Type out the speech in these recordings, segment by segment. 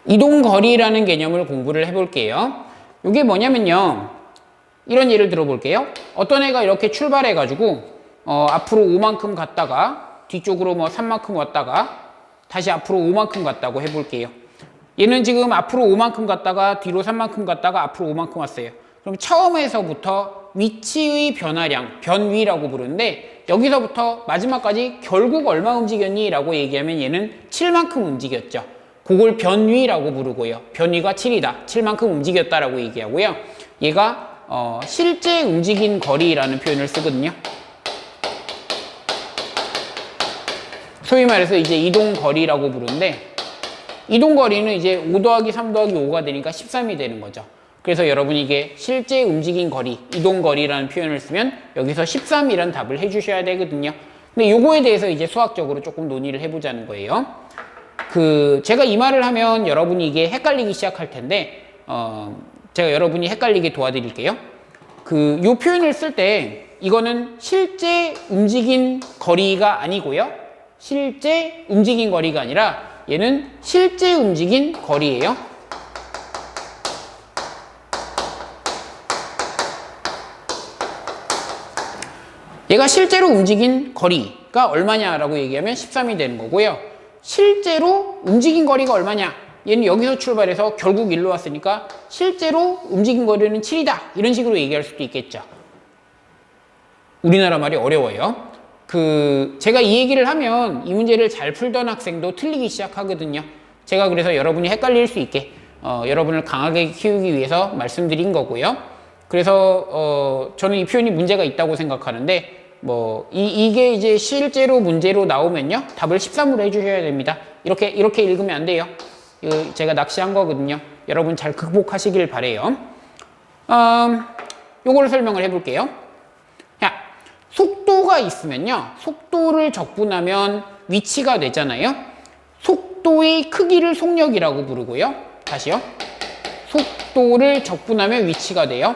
이동거리라는 개념을 공부를 해볼게요. 이게 뭐냐면요. 이런 예를 들어볼게요. 어떤 애가 이렇게 출발해가지고 앞으로 5만큼 갔다가 뒤쪽으로 뭐 3만큼 왔다가 다시 앞으로 5만큼 갔다고 해볼게요. 얘는 지금 앞으로 5만큼 갔다가 뒤로 3만큼 갔다가 앞으로 5만큼 왔어요. 그럼 처음에서부터 위치의 변화량, 변위라고 부르는데 여기서부터 마지막까지 결국 얼마 움직였니? 라고 얘기하면 얘는 7만큼 움직였죠. 그걸 변위라고 부르고요. 변위가 7이다. 7만큼 움직였다라고 얘기하고요. 얘가 실제 움직인 거리라는 표현을 쓰거든요. 소위 말해서 이제 이동거리라고 부르는데 이동거리는 이제 5 더하기 3 더하기 5가 되니까 13이 되는 거죠. 그래서 여러분이 이게 실제 움직인 거리, 이동거리라는 표현을 쓰면 여기서 13이라는 답을 해주셔야 되거든요. 근데 요거에 대해서 이제 수학적으로 조금 논의를 해보자는 거예요. 제가 이 말을 하면 여러분이 이게 헷갈리기 시작할 텐데, 제가 여러분이 헷갈리게 도와드릴게요. 요 표현을 쓸 때, 이거는 실제 움직인 거리가 아니고요. 실제 움직인 거리가 아니라, 얘는 실제 움직인 거리예요. 얘가 실제로 움직인 거리가 얼마냐라고 얘기하면 13이 되는 거고요. 실제로 움직인 거리가 얼마냐? 얘는 여기서 출발해서 결국 일로 왔으니까 실제로 움직인 거리는 7이다. 이런 식으로 얘기할 수도 있겠죠. 우리나라 말이 어려워요. 제가 이 얘기를 하면 이 문제를 잘 풀던 학생도 틀리기 시작하거든요. 제가 그래서 여러분이 헷갈릴 수 있게 여러분을 강하게 키우기 위해서 말씀드린 거고요. 그래서 저는 이 표현이 문제가 있다고 생각하는데 이게 이제 실제로 문제로 나오면요 답을 13으로 해주셔야 됩니다. 이렇게 읽으면 안 돼요. 제가 낚시한 거거든요. 여러분 잘 극복하시길 바래요. 요거를 설명을 해볼게요. 자, 속도가 있으면요 속도를 적분하면 위치가 되잖아요. 속도의 크기를 속력이라고 부르고요. 다시요. 속도를 적분하면 위치가 돼요.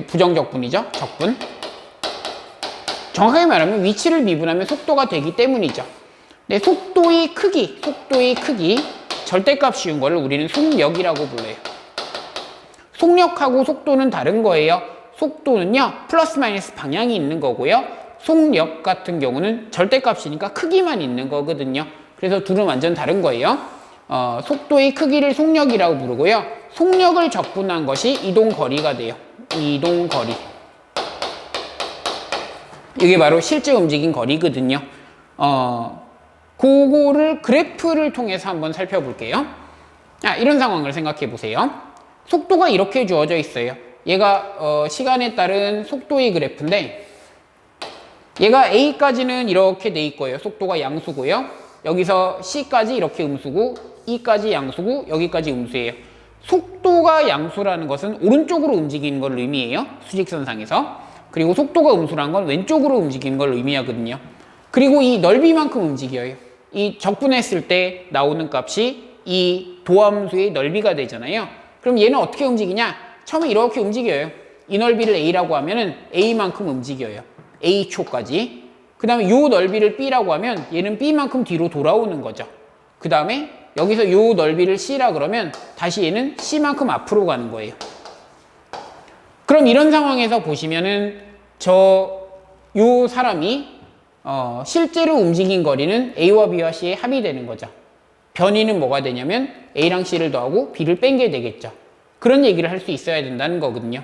부정적분이죠. 적분. 정확하게 말하면 위치를 미분하면 속도가 되기 때문이죠. 근데 속도의 크기, 절대값 씌운 거를 우리는 속력이라고 불러요. 속력하고 속도는 다른 거예요. 속도는요, 플러스 마이너스 방향이 있는 거고요. 속력 같은 경우는 절대값이니까 크기만 있는 거거든요. 그래서 둘은 완전 다른 거예요. 속도의 크기를 속력이라고 부르고요. 속력을 적분한 것이 이동거리가 돼요. 이동거리. 이게 바로 실제 움직인 거리거든요. 그거를 그래프를 통해서 한번 살펴볼게요. 이런 상황을 생각해 보세요. 속도가 이렇게 주어져 있어요. 얘가 시간에 따른 속도의 그래프인데 얘가 A까지는 이렇게 돼 있고요. 속도가 양수고요. 여기서 C까지 이렇게 음수고 E까지 양수고 여기까지 음수예요. 속도가 양수라는 것은 오른쪽으로 움직이는 걸 의미해요. 수직선상에서. 그리고 속도가 음수라는 건 왼쪽으로 움직이는 걸 의미하거든요. 그리고 이 넓이만큼 움직여요. 이 적분했을 때 나오는 값이 이 도함수의 넓이가 되잖아요. 그럼 얘는 어떻게 움직이냐? 처음에 이렇게 움직여요. 이 넓이를 A라고 하면은 A만큼 움직여요. A초까지. 그 다음에 이 넓이를 B라고 하면 얘는 B만큼 뒤로 돌아오는 거죠. 그 다음에 여기서 이 넓이를 C라 그러면 다시 얘는 C만큼 앞으로 가는 거예요. 그럼 이런 상황에서 보시면은 요 사람이 실제로 움직인 거리는 A와 B와 C의 합이 되는 거죠. 변이는 뭐가 되냐면 A랑 C를 더하고 B를 뺀 게 되겠죠. 그런 얘기를 할 수 있어야 된다는 거거든요.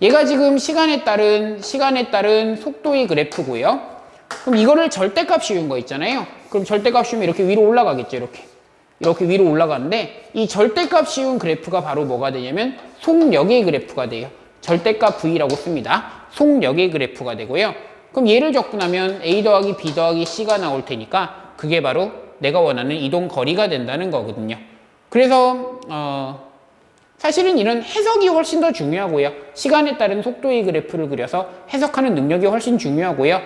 얘가 지금 시간에 따른 속도의 그래프고요. 그럼 이거를 절대값 씌운 거 있잖아요. 그럼 절대값 씌우면 이렇게 위로 올라가겠죠. 이렇게 위로 올라가는데 이 절대값 씌운 그래프가 바로 뭐가 되냐면 속력의 그래프가 돼요. 절대값 V라고 씁니다. 속력의 그래프가 되고요. 그럼 얘를 적분하면 A 더하기 B 더하기 C가 나올 테니까 그게 바로 내가 원하는 이동 거리가 된다는 거거든요. 그래서 사실은 이런 해석이 훨씬 더 중요하고요. 시간에 따른 속도의 그래프를 그려서 해석하는 능력이 훨씬 중요하고요.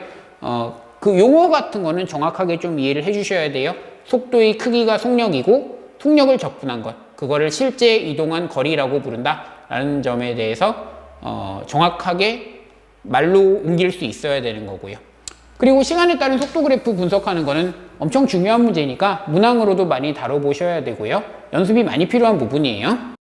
그 용어 같은 거는 정확하게 좀 이해를 해주셔야 돼요. 속도의 크기가 속력이고 속력을 적분한 것, 그거를 실제 이동한 거리라고 부른다라는 점에 대해서 정확하게 말로 옮길 수 있어야 되는 거고요. 그리고 시간에 따른 속도 그래프 분석하는 거는 엄청 중요한 문제니까 문항으로도 많이 다뤄보셔야 되고요. 연습이 많이 필요한 부분이에요.